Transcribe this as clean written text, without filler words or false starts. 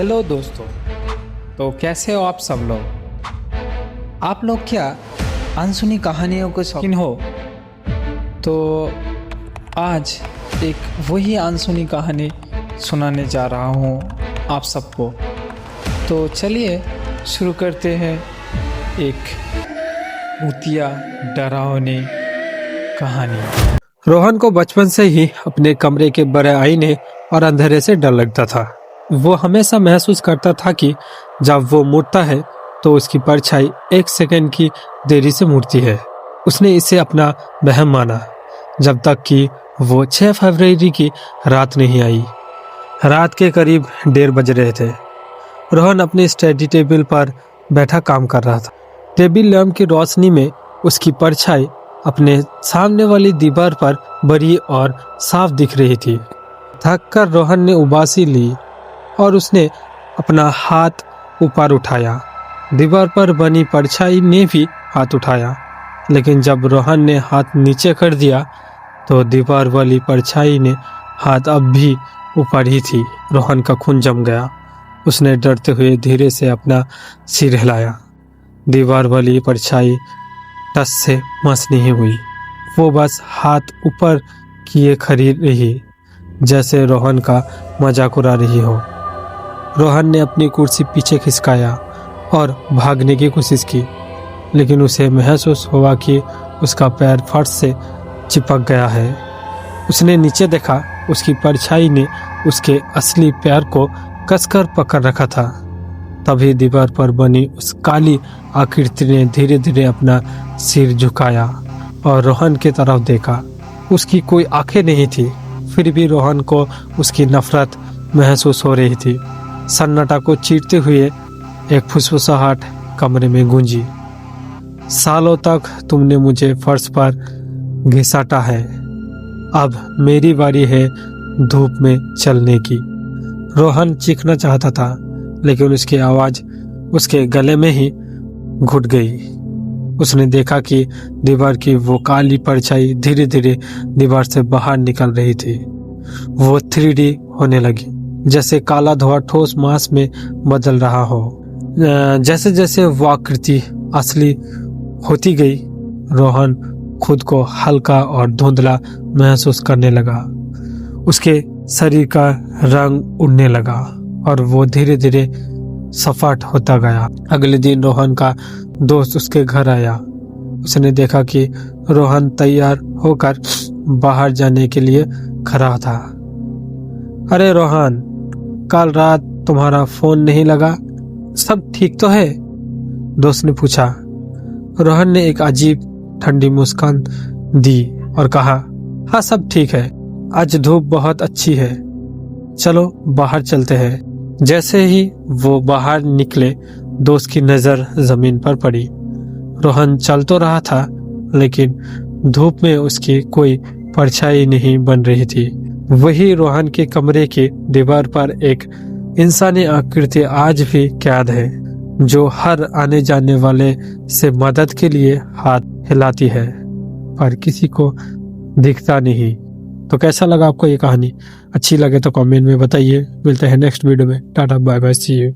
Hello दोस्तों। तो कैसे हो आप सब लोग? आप लोग क्या अनसुनी कहानियों के शौकीन हो? तो आज एक वही अनसुनी कहानी सुनाने जा रहा हूँ आप सबको। तो चलिए शुरू करते हैं एक भूतिया डरावनी कहानी। रोहन को बचपन से ही अपने कमरे के बड़े आईने और अंधेरे से डर लगता था। वो हमेशा महसूस करता था कि जब वो मुड़ता है तो उसकी परछाई एक सेकंड की देरी से मुड़ती है। उसने इसे अपना वहम माना जब तक कि वो 6 फरवरी की रात नहीं आई। रात के करीब 1:30 बज रहे थे। रोहन अपनी स्टडी टेबल पर बैठा काम कर रहा था। टेबल लैंप की रोशनी में उसकी परछाई अपने सामने वाली दीवार पर बड़ी और साफ दिख रही थी। थककर रोहन ने उबासी ली और उसने अपना हाथ ऊपर उठाया। दीवार पर बनी परछाई ने भी हाथ उठाया, लेकिन जब रोहन ने हाथ नीचे कर दिया तो दीवार वाली परछाई ने हाथ अब भी ऊपर ही थी। रोहन का खून जम गया। उसने डरते हुए धीरे से अपना सिर हिलाया। दीवार वाली परछाई टस से मस नहीं हुई। वो बस हाथ ऊपर किए खड़ी रही, जैसे रोहन का मजाक उड़ा रही हो। रोहन ने अपनी कुर्सी पीछे खिसकाया और भागने की कोशिश की, लेकिन उसे महसूस हुआ कि उसका पैर फर्श से चिपक गया है। उसने नीचे देखा। उसकी परछाई ने उसके असली पैर को कसकर पकड़ रखा था। तभी दीवार पर बनी उस काली आकृति ने धीरे धीरे अपना सिर झुकाया और रोहन की तरफ देखा। उसकी कोई आंखें नहीं थी, फिर भी रोहन को उसकी नफरत महसूस हो रही थी। सन्नाटा को चीरते हुए एक फुसफुसाहट कमरे में गूंजी। सालों तक तुमने मुझे फर्श पर घिसाटा है, अब मेरी बारी है धूप में चलने की। रोहन चीखना चाहता था, लेकिन उसकी आवाज उसके गले में ही घुट गई। उसने देखा कि दीवार की वो काली परछाई धीरे धीरे दीवार से बाहर निकल रही थी। वो 3D होने लगी, जैसे काला धुआं ठोस मांस में बदल रहा हो। जैसे जैसे वो आकृति असली होती गई, रोहन खुद को हल्का और धुंधला महसूस करने लगा। उसके शरीर का रंग उड़ने लगा और वो धीरे धीरे सपाट होता गया। अगले दिन रोहन का दोस्त उसके घर आया। उसने देखा कि रोहन तैयार होकर बाहर जाने के लिए खड़ा था। अरे रोहन, कल रात तुम्हारा फोन नहीं लगा, सब ठीक तो है? दोस्त ने पूछा। रोहन ने एक अजीब ठंडी मुस्कान दी और कहा, हाँ सब ठीक है, आज धूप बहुत अच्छी है, चलो बाहर चलते हैं। जैसे ही वो बाहर निकले, दोस्त की नजर जमीन पर पड़ी। रोहन चल तो रहा था, लेकिन धूप में उसकी कोई परछाई नहीं बन रही थी। वही रोहन के कमरे की दीवार पर एक इंसानी आकृति आज भी कैद है, जो हर आने जाने वाले से मदद के लिए हाथ हिलाती है, पर किसी को दिखता नहीं। तो कैसा लगा आपको ये कहानी? अच्छी लगे तो कमेंट में बताइए। मिलते हैं नेक्स्ट वीडियो में। Tata bye bye, see you.